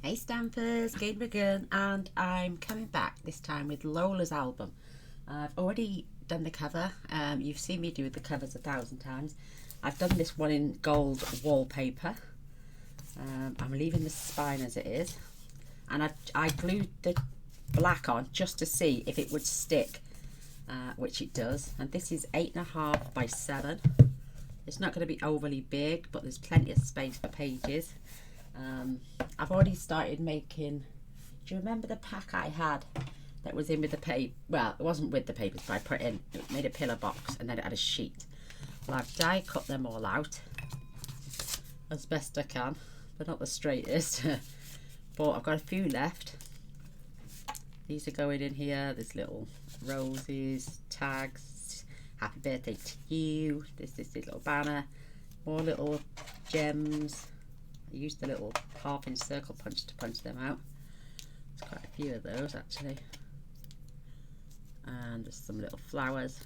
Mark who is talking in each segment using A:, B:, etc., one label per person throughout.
A: Hey Stampers, Gaynor again, and I'm coming back this time with Lola's album. I've already done the cover. You've seen me do the covers 1,000 times. I've done this one in gold wallpaper. I'm leaving the spine as it is, and I glued the black on just to see if it would stick, which it does. And this is 8.5 by 7. It's not going to be overly big, but there's plenty of space for pages. I've already started making, do you remember the pack I had that was in with the paper? Well, it wasn't with the papers, but I put it in, it made a pillar box, and then it had a sheet. Well, I've die cut them all out as best I can, but not the straightest. But I've got a few left. These are going in here. There's little roses, tags, happy birthday to you. There's this little banner, more little gems. I used the little half-inch circle punch to punch them out. There's quite a few of those actually. And there's some little flowers.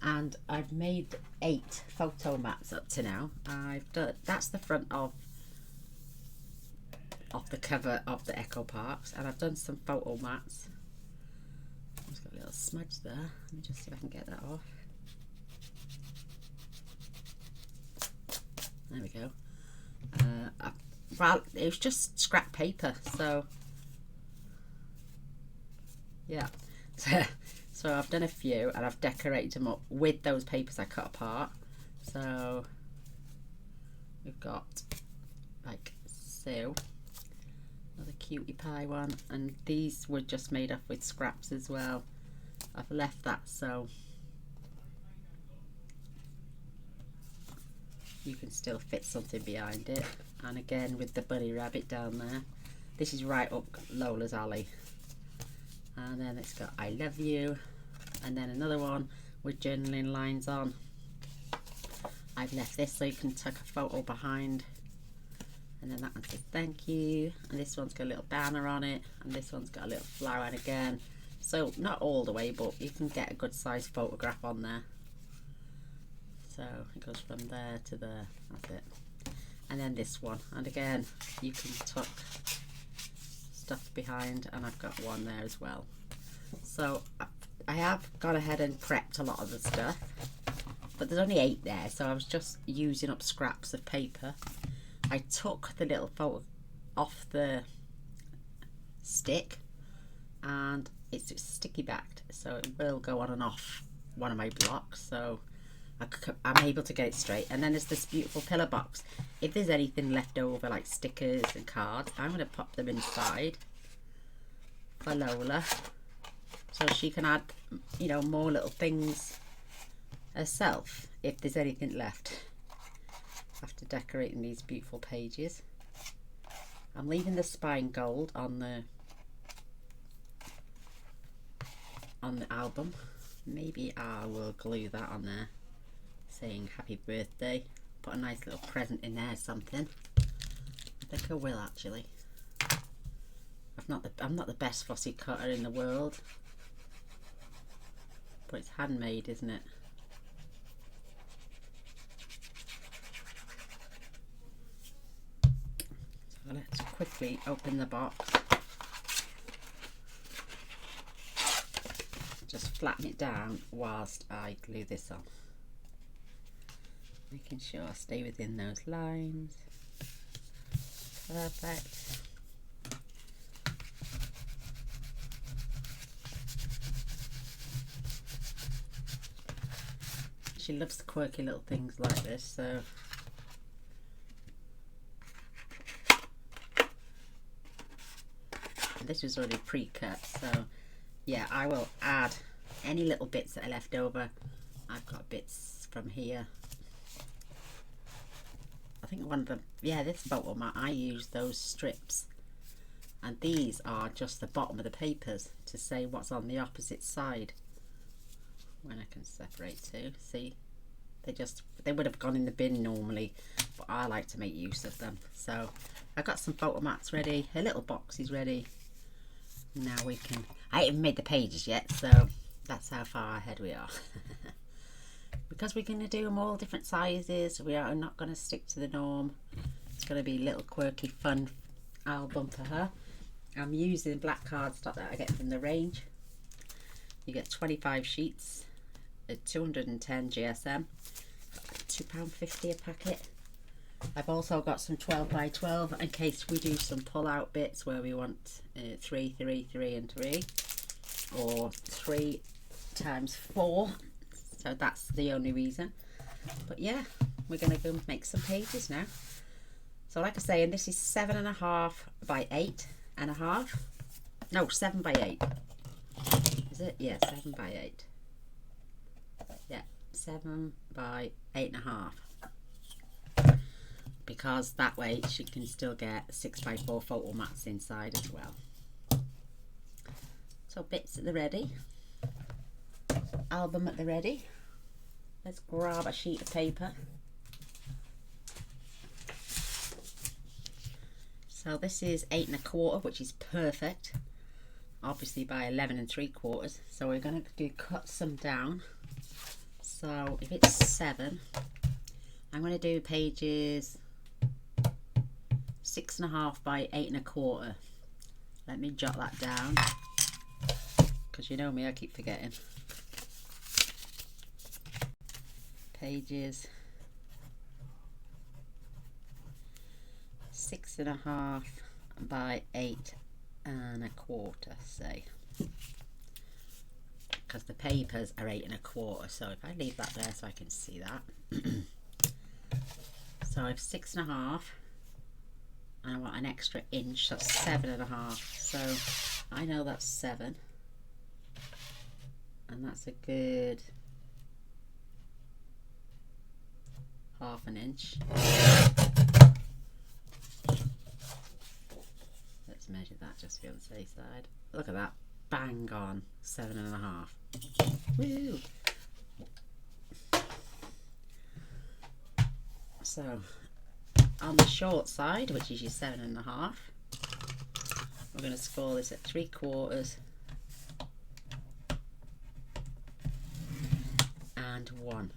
A: And I've made 8 photo mats up to now. I've done, that's the front of the cover of the Echo Parks, and I've done some photo mats. I've just got a little smudge there. Let me just see if I can get that off. There we go. Well, it was just scrap paper, so yeah. So I've done a few, and I've decorated them up with those papers I cut apart. So we've got like so, another cutie pie one, and these were just made up with scraps as well. I've left that so you can still fit something behind it. And again with the bunny rabbit down there. This is right up Lola's alley. And then it's got I love you, and then another one with journaling lines on. I've left this so you can tuck a photo behind, and then that one says thank you, and this one's got a little banner on it, and this one's got a little flower, and again, so not all the way, but you can get a good size photograph on there. So it goes from there to there, that's it. And then this one, and again you can tuck stuff behind, and I've got one there as well. So I have gone ahead and prepped a lot of the stuff, but there's only 8 there, so I was just using up scraps of paper. I took the little photo off the stick, and it's sticky backed, so it will go on and off one of my blocks, so I'm able to get it straight. And then there's this beautiful pillar box. If there's anything left over, like stickers and cards, I'm going to pop them inside for Lola, so she can add, you know, more little things herself if there's anything left after decorating these beautiful pages. I'm leaving the spine gold on the album. Maybe I will glue that on there saying happy birthday, put a nice little present in there, something. I think I will actually. I'm not the best fussy cutter in the world, but it's handmade, isn't it? So let's quickly open the box. Just flatten it down whilst I glue this on. Making sure I stay within those lines. Perfect. She loves the quirky little things like this, so this was already pre-cut, so yeah, I will add any little bits that are left over. I've got bits from here. I think one of them, yeah, this photo mat, I used those strips, and these are just the bottom of the papers to say what's on the opposite side. When I can separate too, see, they would have gone in the bin normally, but I like to make use of them. So I've got some photo mats ready, a little box is ready. Now we can, I haven't made the pages yet, so that's how far ahead we are. Because we're going to do them all different sizes, we are not going to stick to the norm. It's going to be little quirky fun album for her. I'm using black cardstock that I get from the range. You get 25 sheets at 210 GSM, £2.50 a packet. I've also got some 12 by 12 in case we do some pull out bits where we want 3, 3, 3 and 3, or 3 times 4. So that's the only reason. But yeah, we're going to go make some pages now. So like I say, and this is 7.5 by 8.5. No, 7 by 8. Is it? Yeah, 7 by 8. Yeah, 7 by 8.5. Because that way she can still get 6 by 4 photo mats inside as well. So bits at the ready. Album at the ready. Let's grab a sheet of paper. So this is 8 1/4, which is perfect. Obviously by 11 3/4. So we're going to cut some down. So if it's 7, I'm going to do pages 6.5 by 8 1/4. Let me jot that down, because you know me, I keep forgetting. Pages 6.5 by 8 1/4, say, because the papers are 8 1/4. So if I leave that there so I can see that. So I have 6.5, and I want an extra inch, so that's 7.5. So I know that's 7, and that's a good ½ inch. Let's measure that just to be on the safe side. Look at that, bang on 7.5. Woo! So on the short side, which is your 7.5, we're going to score this at 3/4 and 1.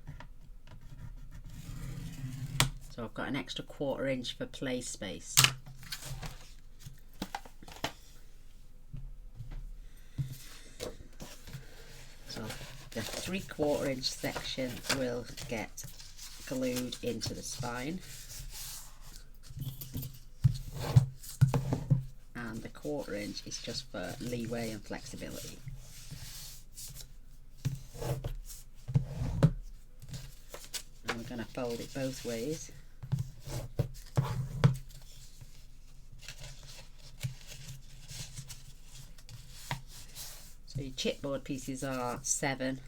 A: So I've got an extra ½ inch for play space. So the 3/4 inch section will get glued into the spine, and the ½ inch is just for leeway and flexibility. And we're going to fold it both ways. So your chipboard pieces are 7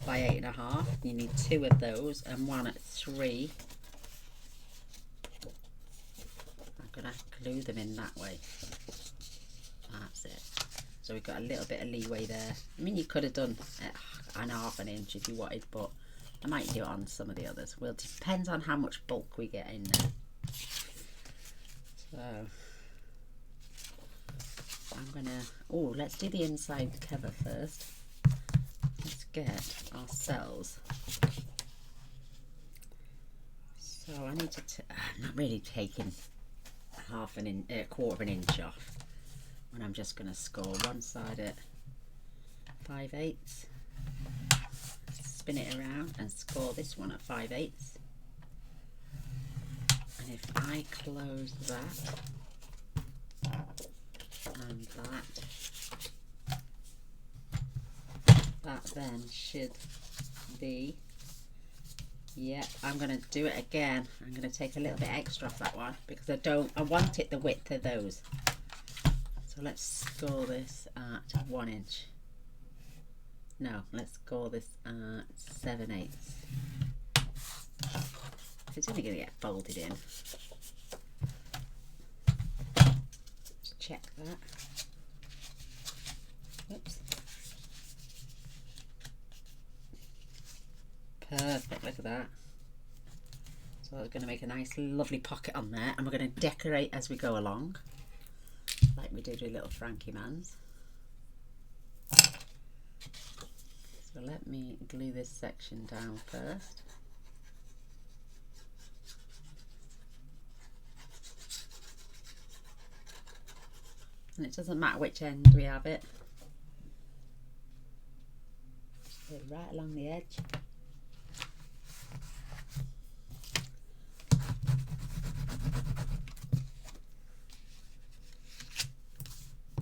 A: by 8.5. You need 2 of those and 1 at 3. I'm going to glue them in that way. That's it. So we've got a little bit of leeway there. I mean, you could have done an ½ inch if you wanted, but I might do it on some of the others. Well, it depends on how much bulk we get in there. So I'm gonna, oh, let's do the inside cover first. Let's get ourselves, so I need to, I'm not really taking ½ inch off, and I'm just gonna score one side at 5/8, spin it around and score this one at 5/8. And if I close that and that then should be, yeah, I'm going to do it again. I'm going to take a little bit extra off that one because I want it the width of those. So let's score this at 1 inch. No, let's score this at 7/8. It's only going to get folded in. Just check that. Oops. Perfect, look at that. So we're going to make a nice lovely pocket on there, and we're going to decorate as we go along, like we did with little Frankie Mans. So let me glue this section down first. And it doesn't matter which end we have it. Just go right along the edge.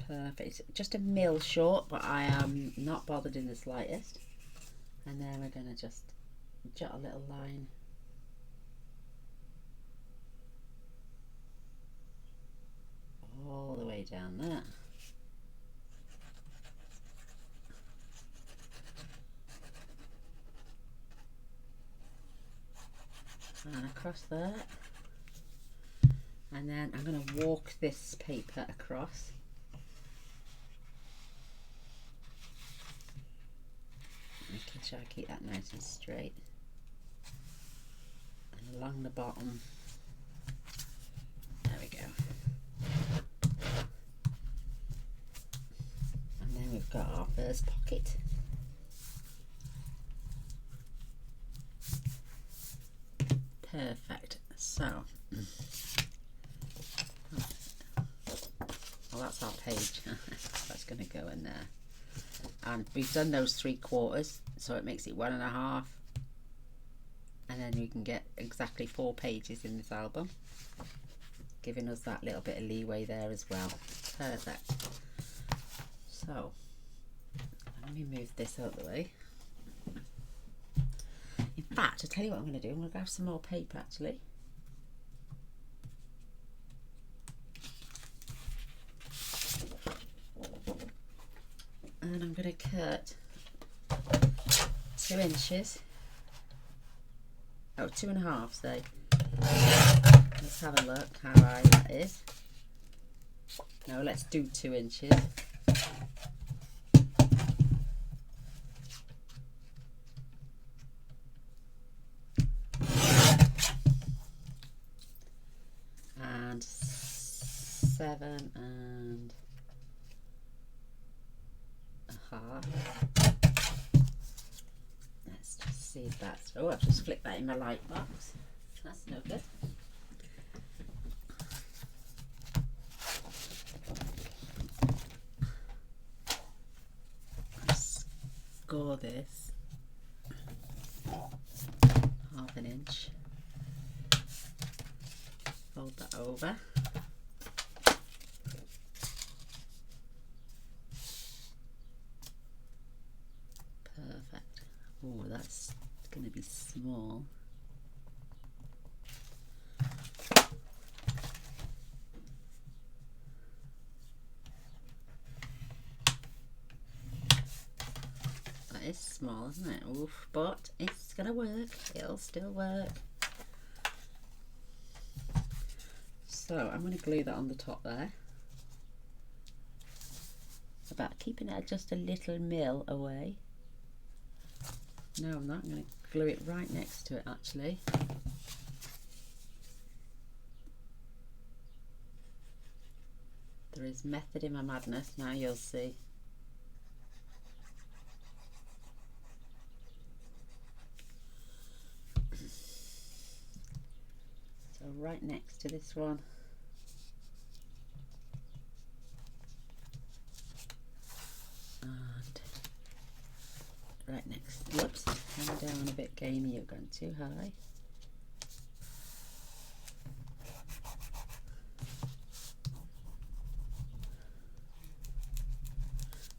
A: Perfect. It's just a mil short, but I am not bothered in the slightest. And then we're going to just jot a little line all the way down there. And across there. And then I'm going to walk this paper across. Making sure I keep that nice and straight. And along the bottom. There we go. And then we've got our first pocket. Perfect. So, well, that's our page. That's going to go in there. And we've done those 3/4, so it makes it 1.5, and then we can get exactly 4 pages in this album, giving us that little bit of leeway there as well. Perfect. So let me move this out of the way. In fact, I'll tell you what I'm going to do. I'm going to grab some more paper actually. And I'm going to cut 2 inches. Oh, 2.5, say. Let's have a look how high that is. No, let's do 2 inches. And 7 and a half. Let's just see if that's. Oh, I've just flipped that in my light box. That's no good. Let's score this 1/2 inch. Fold that over. Perfect. Oh, that's going to be small. That is small, isn't it? Oof, but it's going to work. It'll still work. So I'm going to glue that on the top there. It's about keeping it just a little mil away. No, I'm not. I'm going to glue it right next to it actually. There is method in my madness, now you'll see. So right next to this one. And right next, whoops, come down a bit, Gaynor, you're going too high.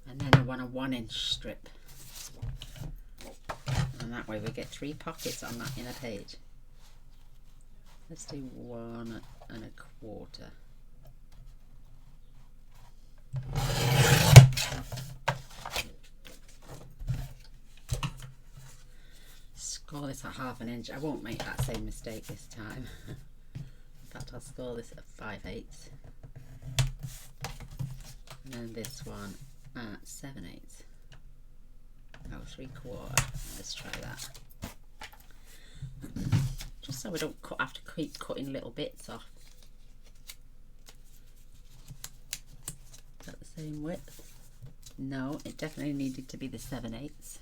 A: And then I want a 1-inch strip. And that way we get 3 pockets on that inner page. Let's do 1 1/4. Score this at 1/2 inch. I won't make that same mistake this time. In fact, I'll score this at 5/8. And then this one at 7/8. Oh, 3/4. Let's try that. Just so we don't have to keep cutting little bits off. Is that the same width? No, it definitely needed to be the 7/8.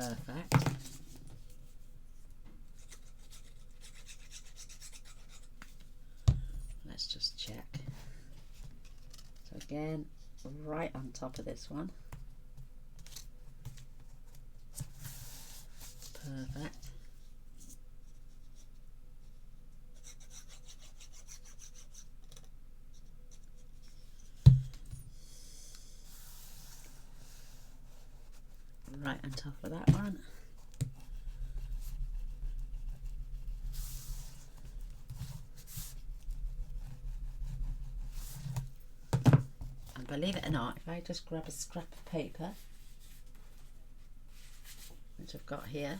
A: Perfect. Let's just check. So again, right on top of this one. Perfect. Right on top of that one. And believe it or not, if I just grab a scrap of paper, which I've got here,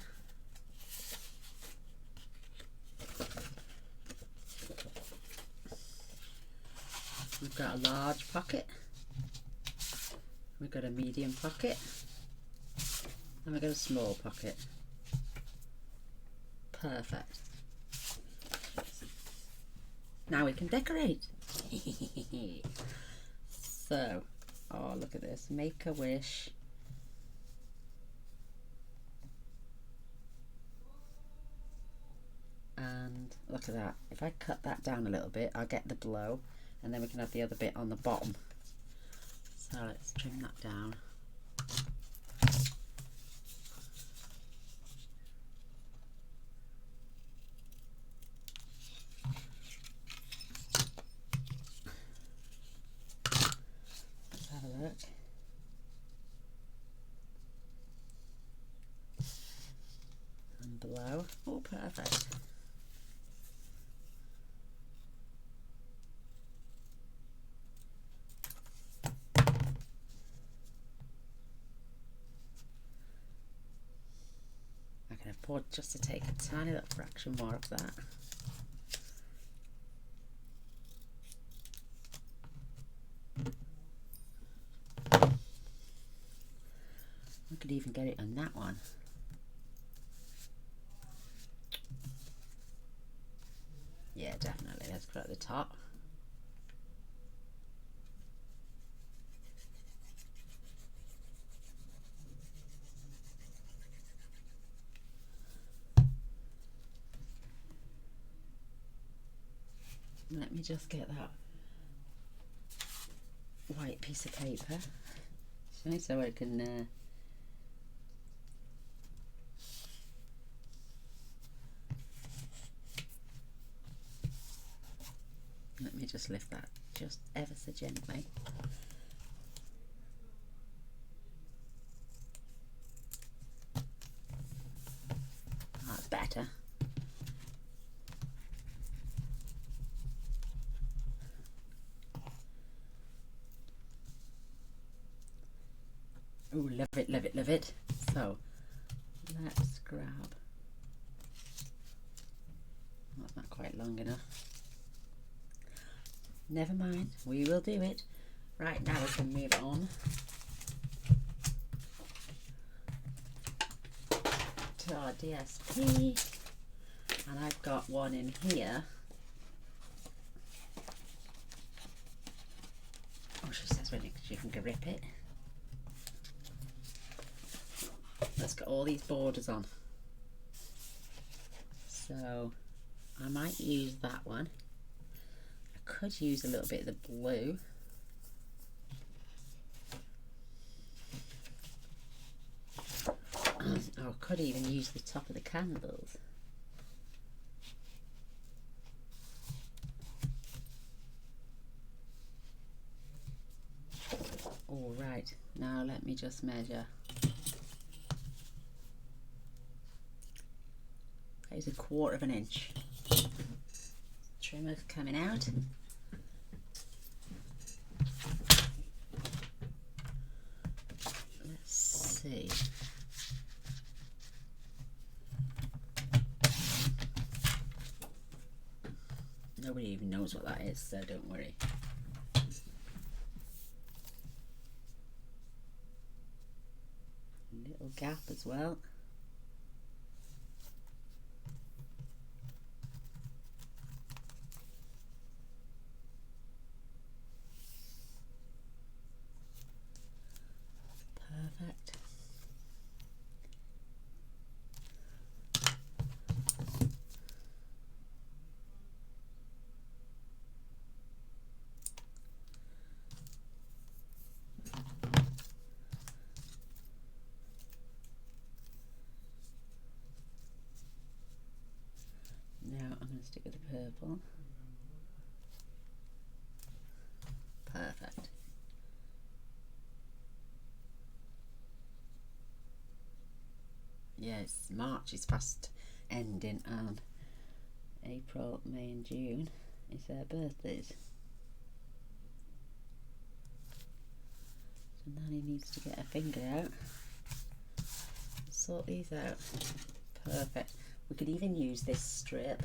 A: we've got a large pocket, we've got a medium pocket, and we've got a small pocket. Perfect. Now we can decorate. So, oh look at this, make a wish. And look at that, if I cut that down a little bit, I'll get the blow, and then we can have the other bit on the bottom. So let's trim that down. Let's have a look. And blow. Oh, perfect. I can afford just to take a tiny little fraction more of that. I could even get it on that one. Yeah, definitely. Let's put it at the top. Let me just get that white piece of paper so I can let me just lift that just ever so gently. That's better. Oh, love it, love it, love it. So let's grab, that's not quite long enough. Never mind, we will do it. Right, now we can move on to our DSP, and I've got one in here. Oh, she says when you can grip it. Let's get all these borders on. So I might use that one. I could use a little bit of the blue. Oh, I could even use the top of the candles. All right, now let me just measure. It's 1/4 inch. Trimmer coming out. Let's see. Nobody even knows what that is, so don't worry. Little gap as well. Perfect. purple. Perfect. Yes, March is fast ending and April, May and June is their birthdays. So Nanny needs to get her finger out and sort these out. Perfect. We could even use this strip.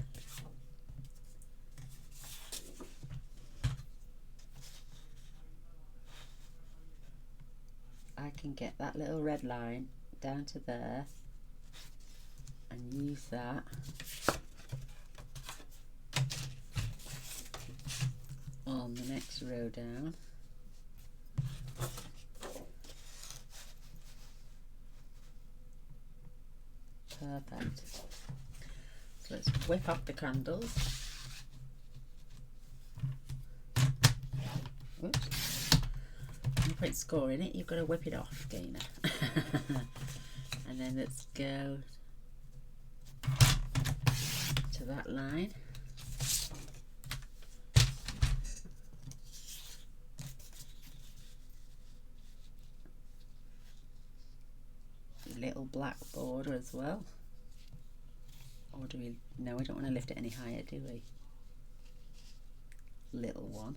A: I can get that little red line down to there and use that on the next row down. Perfect. So let's whip up the candles. Oops. No point scoring it, you've got to whip it off, Gaynor. And then let's go to that line. Little black border as well. Or do we? No, we don't want to lift it any higher, do we? Little one.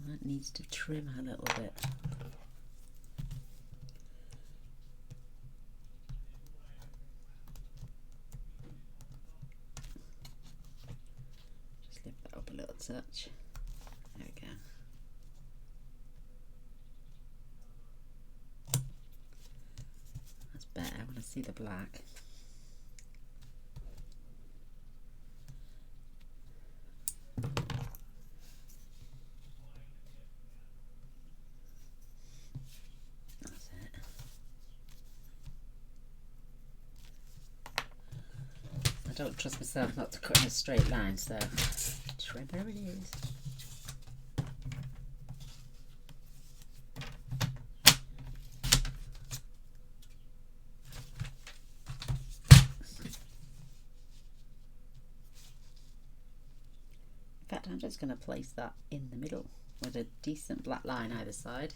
A: That needs to trim a little bit. Just lift that up a little touch. There we go. That's better. I want to see the black. I don't trust myself not to cut in a straight line, so trim where it is. In fact, I'm just going to place that in the middle with a decent black line either side.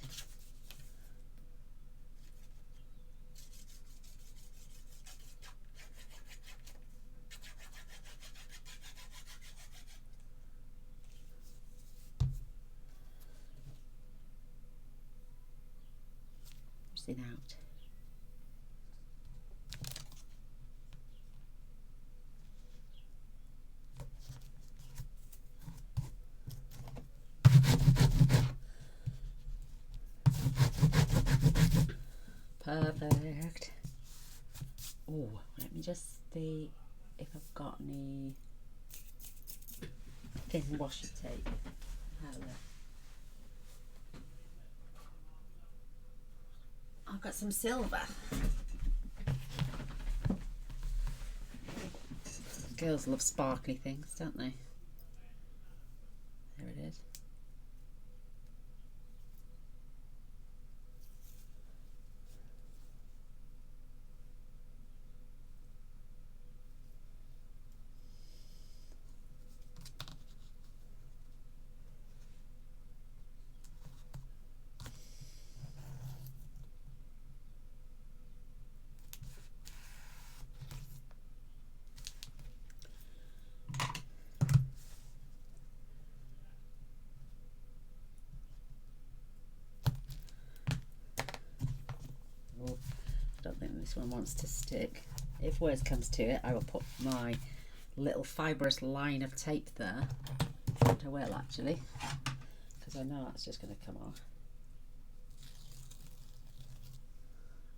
A: Out. Perfect. Oh, let me just see if I've got any thin washi tape. I've got some silver. Girls love sparkly things, don't they? There it is. I don't think this one wants to stick. If worse comes to it, I will put my little fibrous line of tape there. I will actually, because I know that's just going to come off.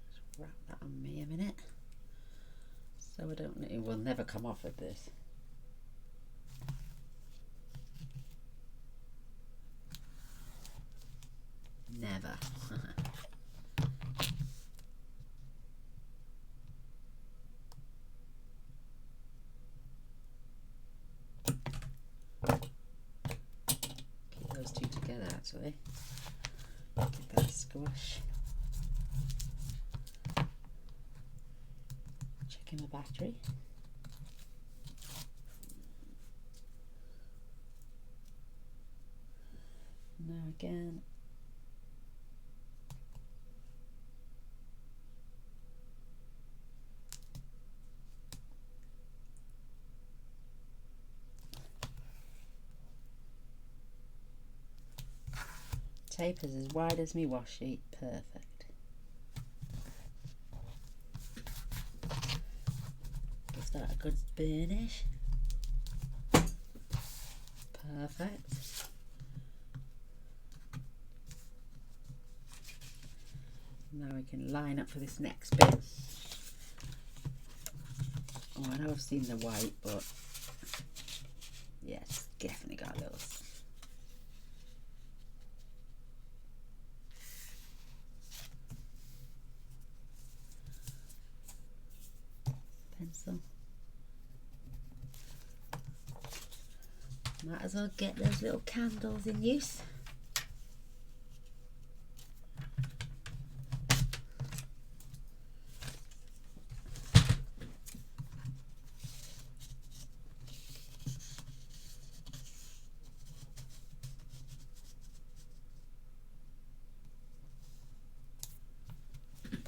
A: Just wrap that on me a minute, so I don't. It will never come off with this. Never. Keep those two together actually. Give that a squash. checking my battery. Now again. Tape is as wide as my wash sheet. Perfect. Give that a good burnish. Perfect. Now we can line up for this next bit. Oh, I know I've seen the white, but yeah, it's definitely got a little pencil. Might as well get those little candles in use.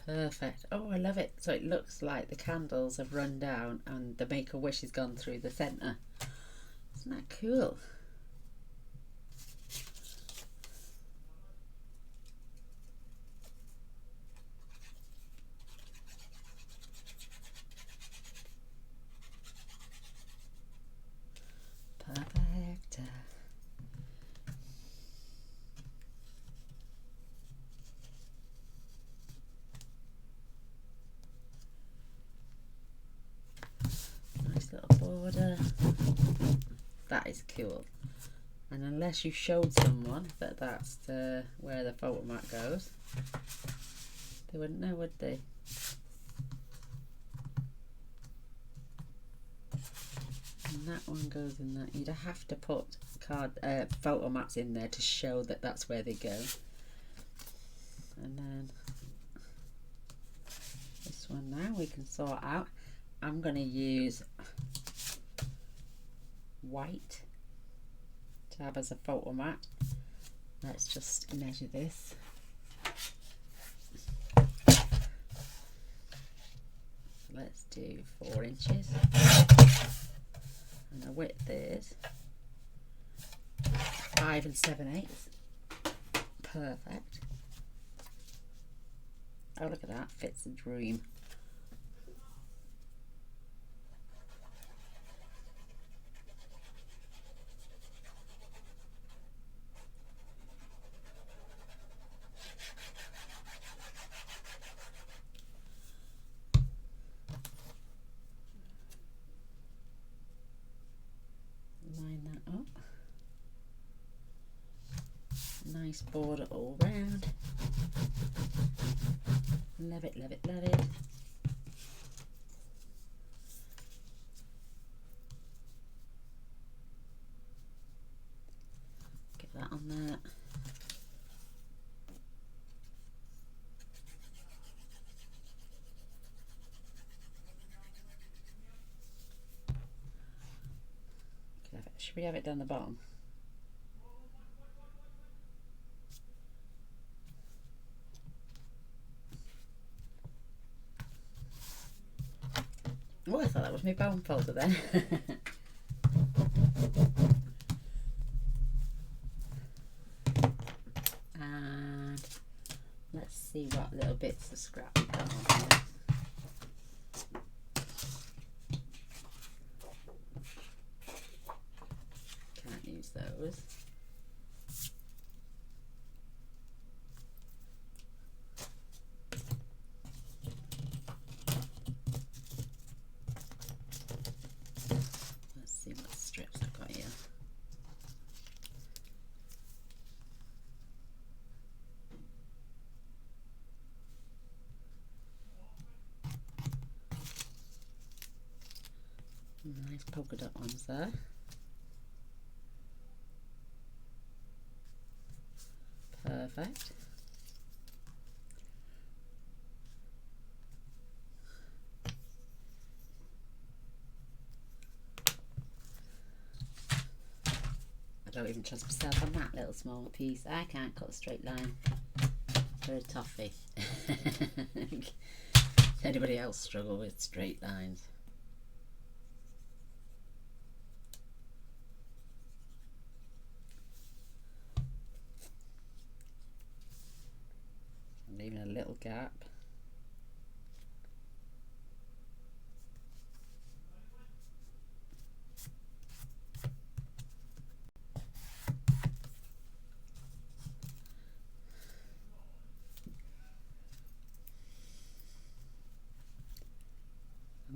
A: Perfect. Oh, I love it. So it looks like the candles have run down and the Make-A-Wish has gone through the centre. Isn't that cool? Perfect. Nice little border. That is cool. And unless you showed someone that that's where the photo mat goes, they wouldn't know, would they? And that one goes in that. You'd have to put photo mats in there to show that that's where they go. And then this one now we can sort out. I'm going to use white to have as a photo mat. Let's just measure this. Let's do 4 inches. And the width is 5 7/8. Perfect. Oh, look at that, fits a dream. Line that up. Nice border all round. Love it, love it, love it. Get that on there. Should we have it down the bottom? Oh, I thought that was my bone folder then. And let's see what little bits of scrap we got on here. Can't use those. Nice polka dot ones there. Perfect. don't even trust myself on that little small piece. I can't cut a straight line for a toffee. Anybody else struggle with straight lines? I'm leaving a little gap.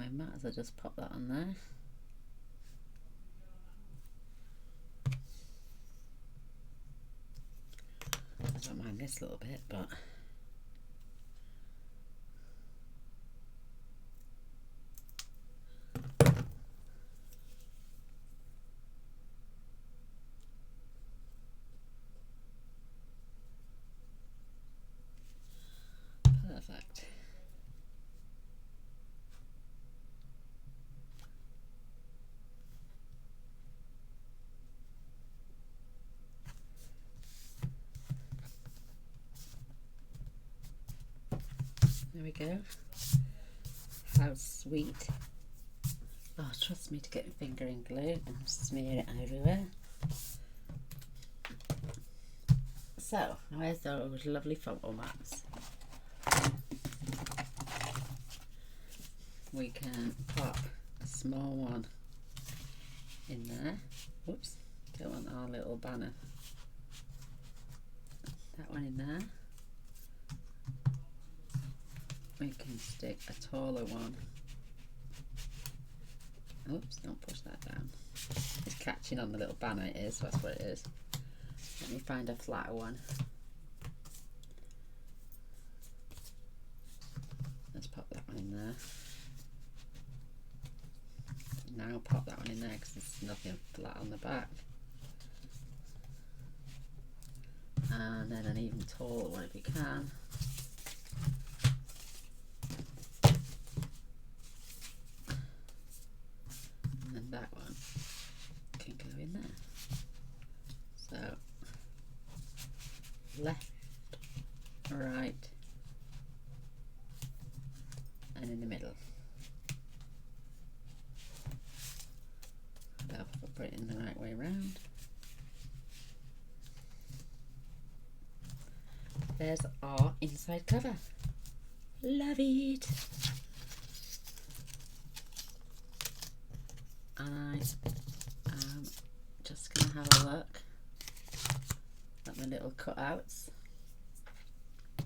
A: I might as well just pop that on there. I don't mind this little bit, but perfect. There we go. How sweet. Oh, trust me to get my finger in glue and smear it everywhere. So, where's those lovely photo mats? We can pop a small one in there. Oops, don't want our little banner. That one in there. We can stick a taller one. Oops, don't push that down. It's catching on the little banner, it is, that's what it is. Let me find a flatter one. Let's pop that one in there. Now pop that one in there because there's nothing flat on the back. And then an even taller one if you can. And then that one can go in there. So left, right, and in the middle. I'll put it in the right way around. There's our inside cover. Love it. And I am just going to have a look at my little cutouts. I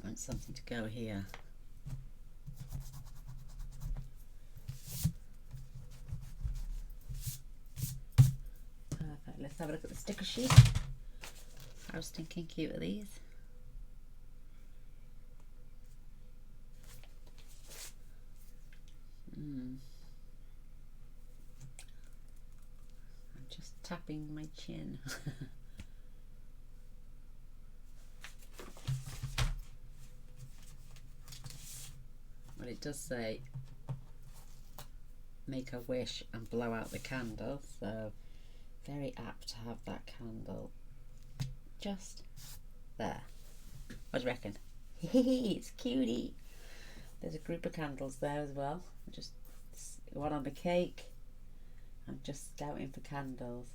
A: want something to go here. Perfect. Let's have a look at the sticker sheet. How stinking cute are these? I'm just tapping my chin. Well, it does say make a wish and blow out the candle, so very apt to have that candle just there. What do you reckon? It's cutie. There's a group of candles there as well. Just one on the cake. I'm just scouting for candles.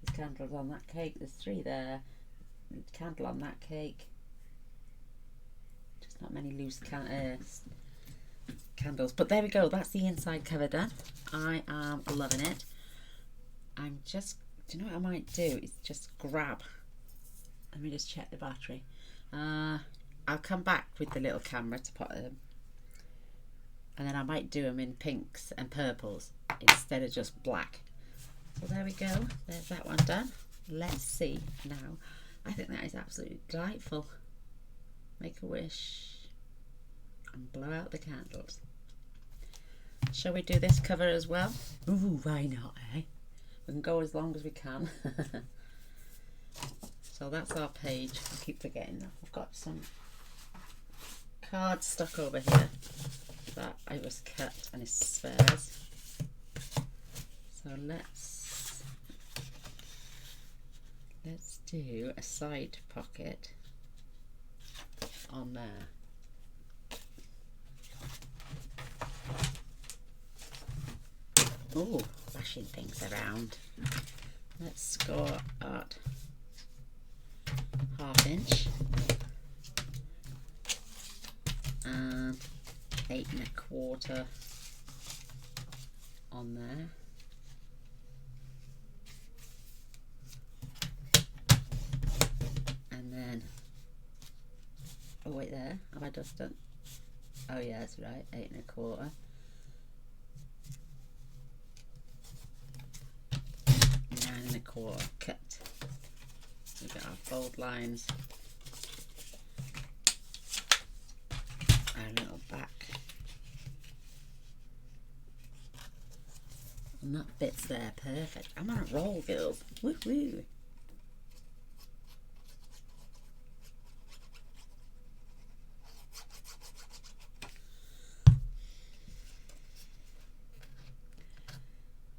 A: There's candles on that cake. There's 3 there. There's a candle on that cake. Just not many loose candles. But there we go. That's the inside cover done. I am loving it. I'm just, do you know what I might do? Is just grab. Let me just check the battery. I'll come back with the little camera to put them. And then I might do them in pinks and purples instead of just black. So there we go. There's that one done. Let's see now. I think that is absolutely delightful. Make a wish and blow out the candles. Shall we do this cover as well? Ooh, why not, eh? We can go as long as we can. So that's our page. I keep forgetting that. I've got some cards stuck over here that I was cut and it's spares. So let's Let's do a side pocket on there. Oh, bashing things around. Let's score at 1/2 inch and 8 1/4 on there. And then, oh wait, there, have I just done? Oh yeah, that's right, 8 1/4. 9 1/4 cut. We've got our fold lines, our little back, and that bit's there perfect. I'm on a roll, girls. Woo woo.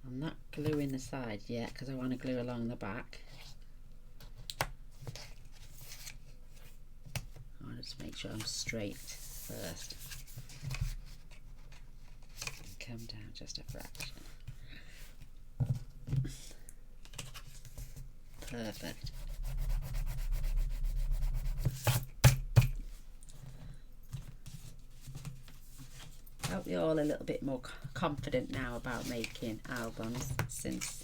A: I'm not gluing the side yet because I want to glue along the back. I'll just make sure I'm straight first. And come down just a fraction. Perfect. I hope you're all a little bit more confident now about making albums since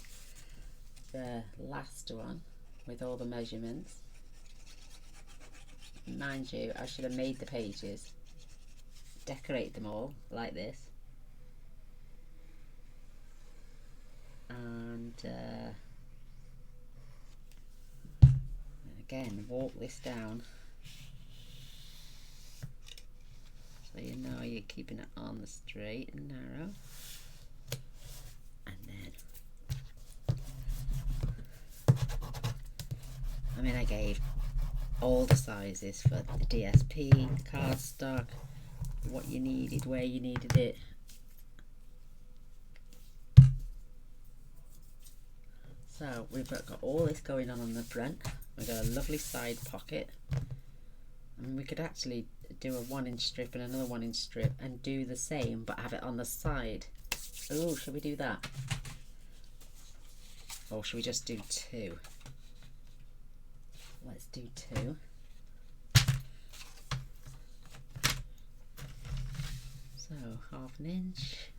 A: the last one with all the measurements. Mind you, I should have made the pages, decorate them all like this, and again walk this down so you know you're keeping it on the straight and narrow, and then I mean I gave all the sizes for the DSP, the cardstock, what you needed, where you needed it. So we've got all this going on the front. We've got a lovely side pocket, and we could actually do a 1-inch strip and another 1-inch strip and do the same but have it on the side. Oh, should we do that? Or should we just do 2? Let's do 2. So 1/2 inch.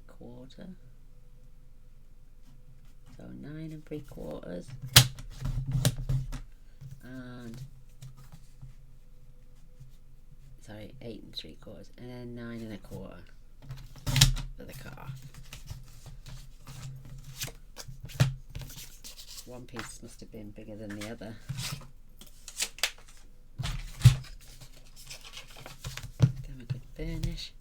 A: Quarter. So 9 3/4. And sorry, 8 3/4, and then 9 1/4 for the car. One piece must have been bigger than the other. Give them a good burnish.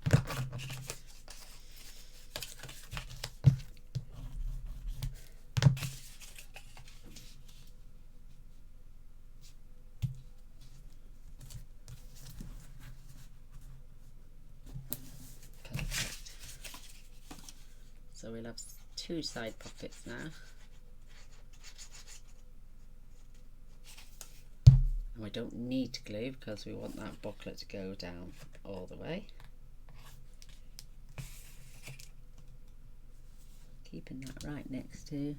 A: So we'll have 2 side pockets now. And we don't need to glue because we want that booklet to go down all the way. Keeping that right next to.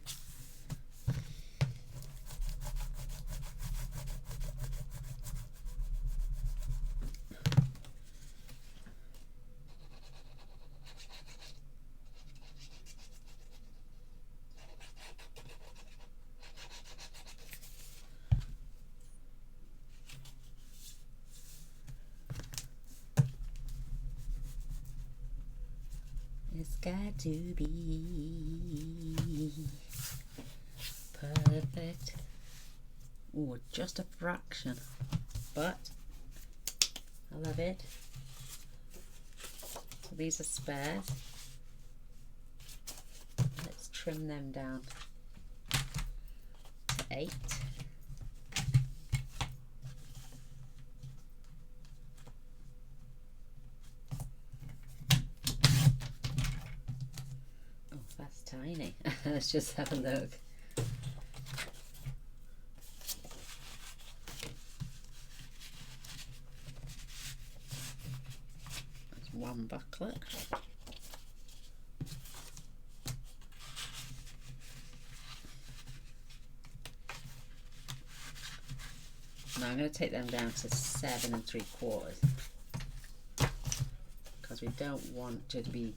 A: It's got to be perfect. Oh, just a fraction, but I love it. So these are spares. Let's trim them down to 8. tiny. Let's just have a look. There's one booklet. Now I'm going to take them down to 7 3/4 because we don't want to be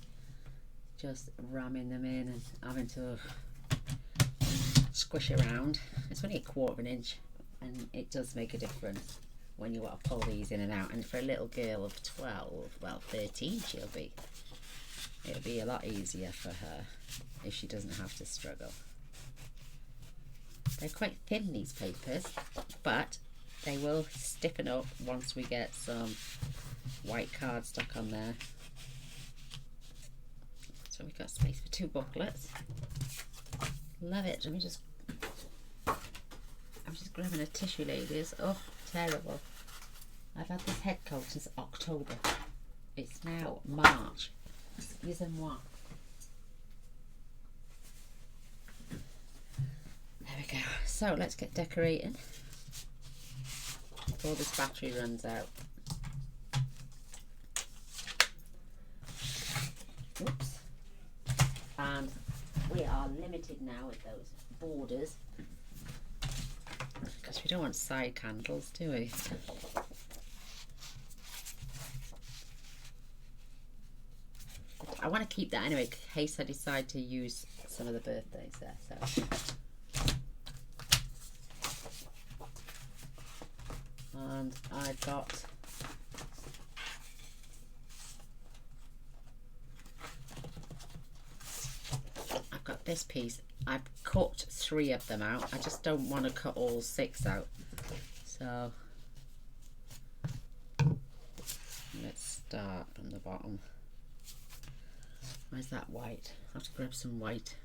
A: just ramming them in and having to squish around. It's only 1/4 inch and it does make a difference when you want to pull these in and out. And for a little girl of 12, well 13 she'll be, it'll be a lot easier for her if she doesn't have to struggle. They're quite thin, these papers, but they will stiffen up once we get some white cardstock on there. So we've got space for 2 booklets. Love it. I'm just grabbing a tissue, ladies. Oh, terrible. I've had this head coat since October. It's now March. Excusez-moi. There we go. So let's get decorating before this battery runs out. Oops. And we are limited now with those borders because we don't want side candles, do we? I want to keep that anyway in case I decide to use some of the birthdays there. So. And I've got this piece. I've cut 3 of them out. I just don't want to cut all 6 out. So let's start from the bottom. Where's that white? I have to grab some white.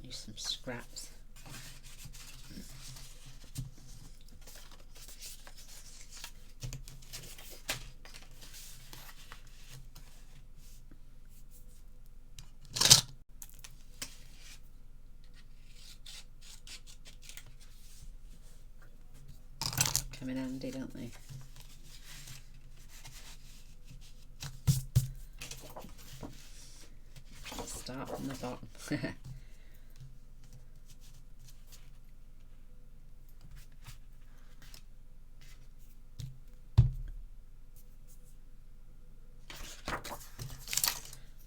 A: Use some scraps. Come in handy, don't they? Start from the bottom.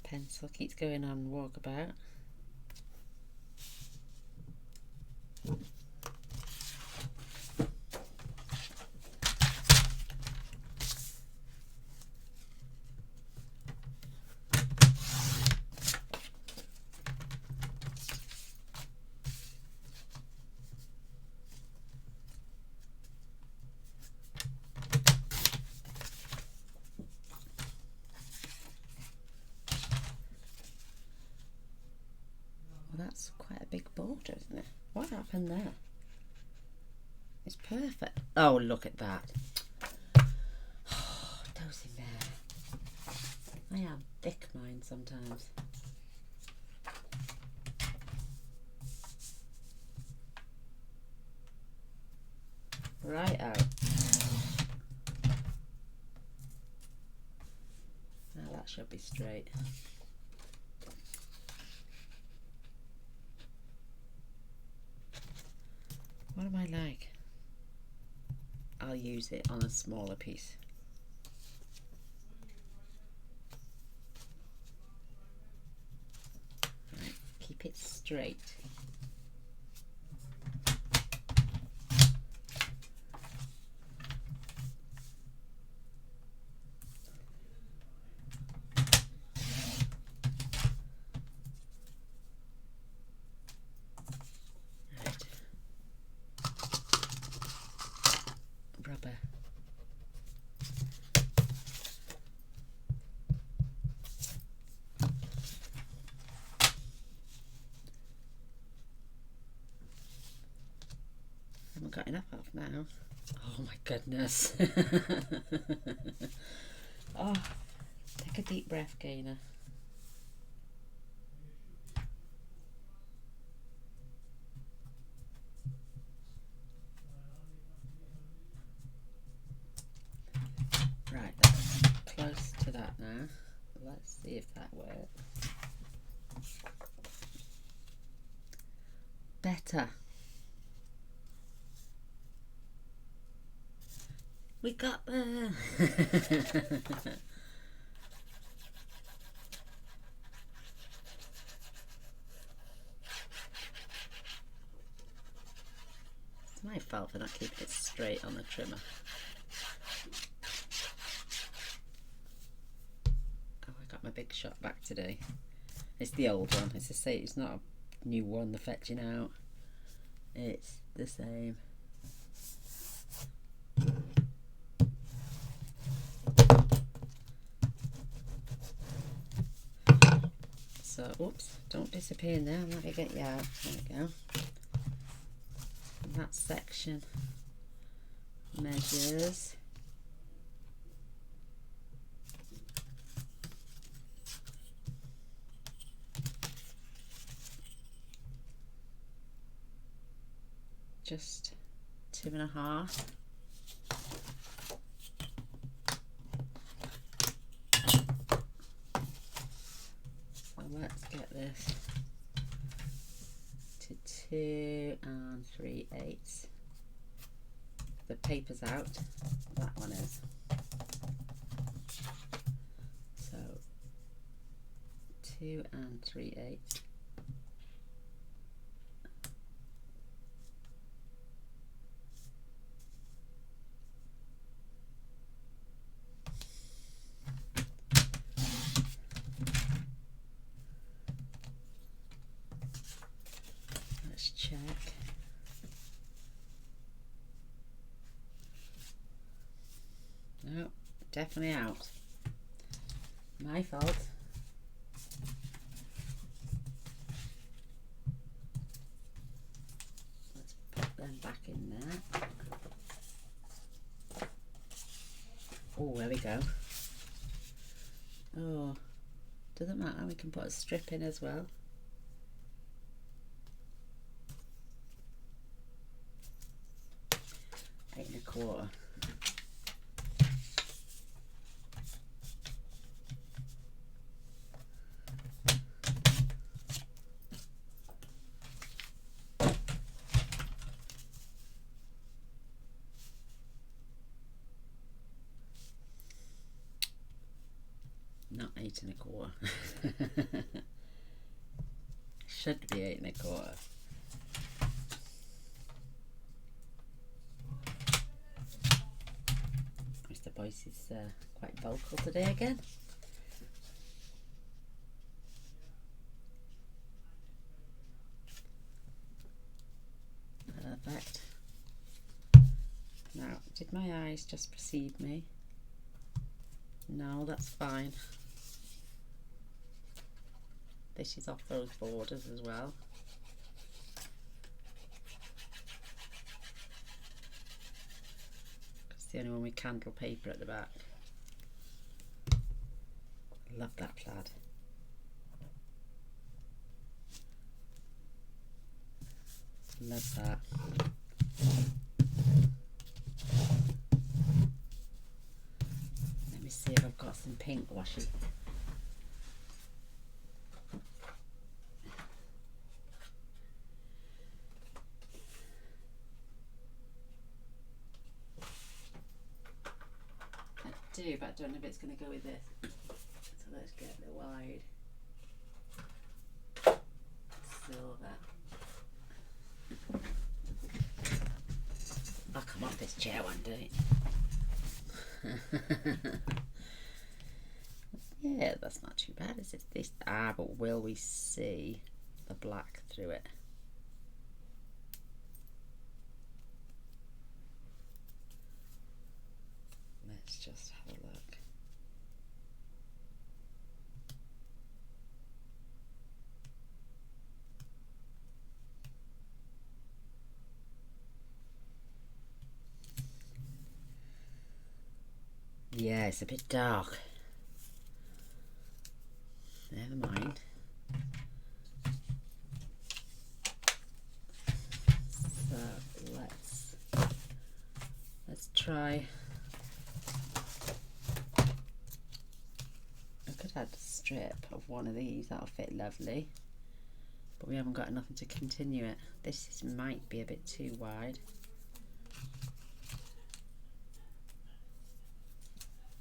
A: Pencil keeps going on walkabout. That's quite a big border, isn't it? What happened there? It's perfect. Oh, look at that. Oh, those in there. I am thick mine sometimes. Right out. Now that should be straight. What am I like? I'll use it on a smaller piece. Right, keep it straight. Rubber. Haven't got enough of now. Oh my goodness. Oh, take a deep breath, Gaynor. Right, that's close to that now. Let's see if that works. Better. We got there. It's my fault for not keeping it straight on the trimmer. Oh, I got my big shot back today. It's the old one. It's the same. It's not a new one. The fetching out. It's the same. So, oops, don't disappear now. Let me get you out. There we go. And that section measures just 2.5. So let's get this to 2 3/8. The paper's out. That one is. So 2 3/8. Let's check. No, definitely out. My fault. Let's put them back in there. Oh, there we go. Oh, doesn't matter, we can put a strip in as well. Eight and a quarter. Not 8 and a quarter. Should be 8 and a quarter. Mr. Boyce is quite vocal today again. Perfect. Now, did my eyes just precede me? No, that's fine. This is off those borders as well. It's the only one with candle paper at the back. Love that plaid. Love that. Let me see if I've got some pink washi. I do, but I don't know if it's going to go with this. So let's get the wide silver. I'll come off this chair one day. Yeah, that's not too bad, is it? This, but will we see the black through it? Let's just have a look. Yeah, it's a bit dark. Never mind. So let's try. I could add a strip of one of these, that'll fit lovely. But we haven't got nothing to continue it. This might be a bit too wide.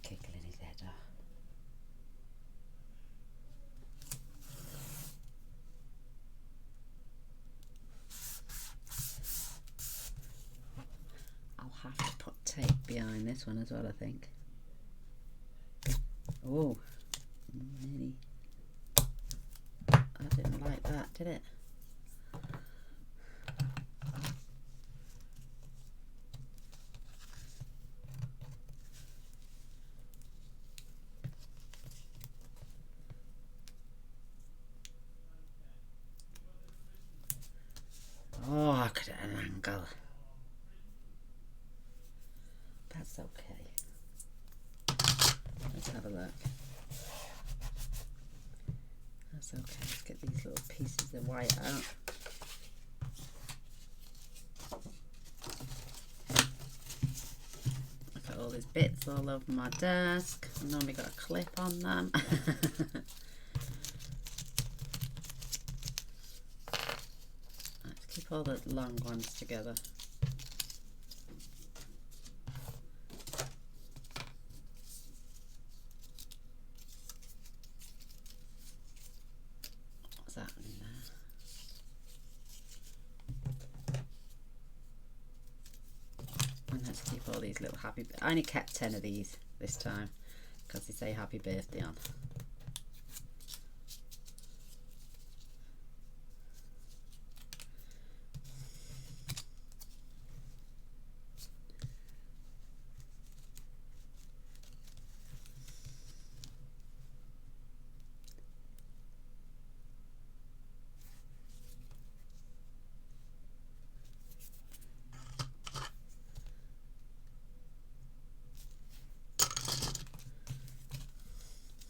A: Giggling his head off. I'll have to put tape behind this one as well, I think. Oh, nearly. I didn't like that, did it? Oh, I could at an angle. That's okay. Let's have a look. That's okay. Let's get these little pieces of white out. Look at all these bits all over my desk. I've normally got a clip on them. Let's keep all the long ones together. What's that in there? And let's keep all these little happy. I only kept 10 of these this time because they say happy birthday on.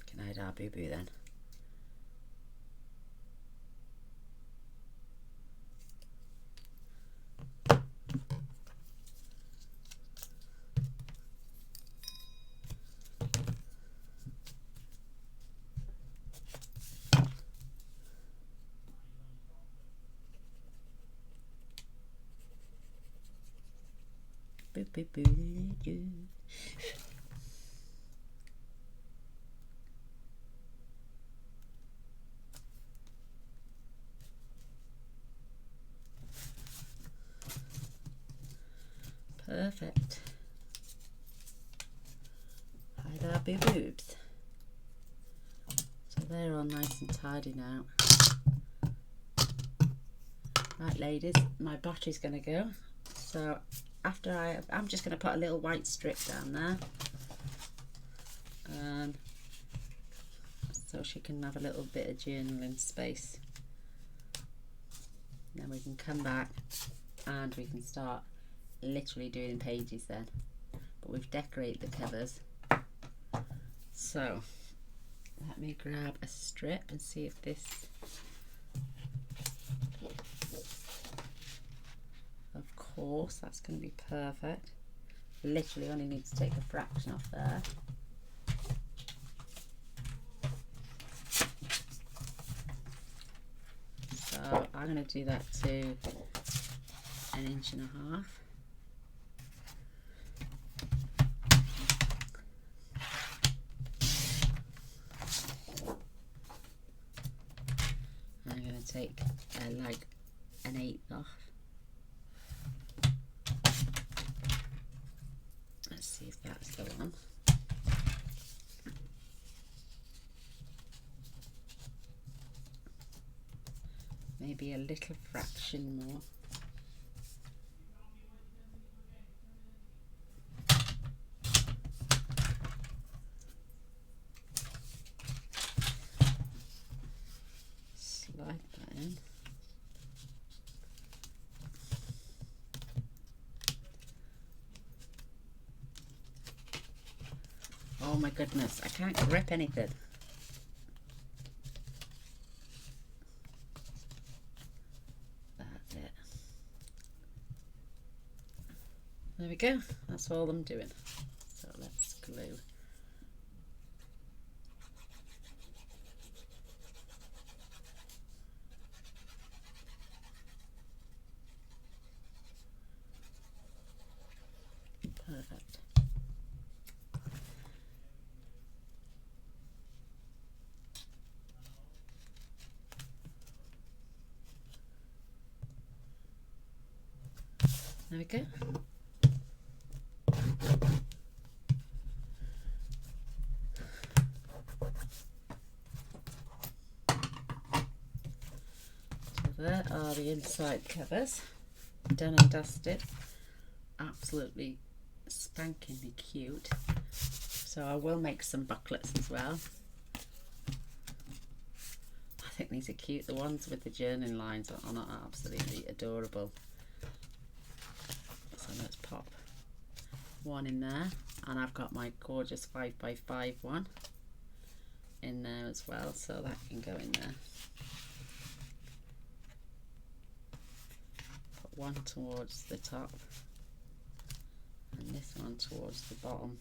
A: Can I add our boo-boo then? Boo, boo, boo, doo, doo. Perfect. Hide our boo boobs. So they're all nice and tidy now. Right, ladies, my battery's going to go. So after I'm just going to put a little white strip down there, so she can have a little bit of journaling space. Then we can come back and we can start literally doing pages then. But we've decorated the covers. So let me grab a strip and see if this, of course, that's going to be perfect. Literally only need to take a fraction off there. So I'm going to do that to 1.5 inches. I'm going to take like 1/8 off. Let's see if that's the one. Maybe a little fraction more. Slide that in. Oh my goodness, I can't grip anything. That's it. There we go, that's all I'm doing. So let's glue. Perfect. There we go. So there are the inside covers, done and dusted. Absolutely spankingly cute. So I will make some booklets as well. I think these are cute. The ones with the journaling lines are not absolutely adorable. So let's pop one in there, and I've got my gorgeous 5x5 one in there as well, so that can go in there. Put one towards the top and this one towards the bottom.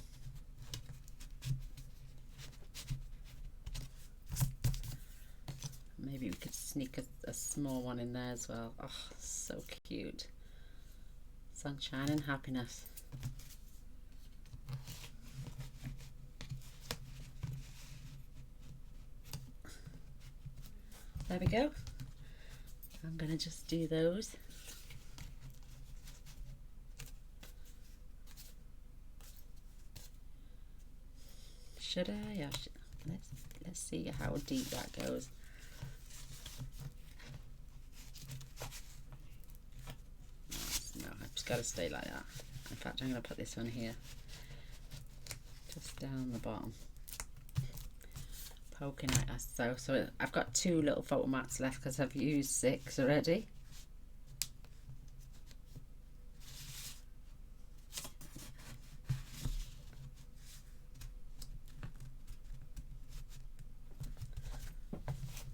A: Maybe we could sneak a small one in there as well. Oh, so cute. Sunshine and happiness. There we go. I'm gonna just do those. Should I? Yeah, let's see how deep that goes. No, I've just got to stay like that. In fact, I'm going to put this one here, just down the bottom, poking at us. So I've got 2 little photo mats left because I've used 6 already.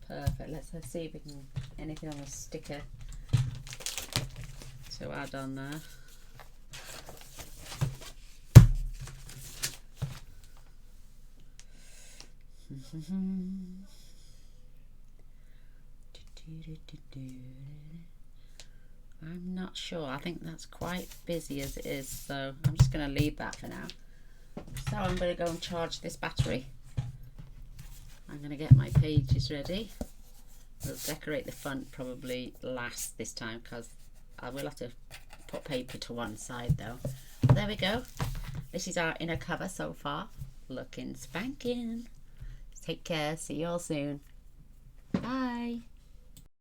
A: Perfect. Let's see if we can anything on the sticker to add on there. I'm not sure. I think that's quite busy as it is, so I'm just going to leave that for now. So I'm going to go and charge this battery. I'm going to get my pages ready. We'll decorate the front probably last this time because I will have to put paper to one side though. There we go. This is our inner cover so far. Looking spanking. Take care. See you all soon. Bye.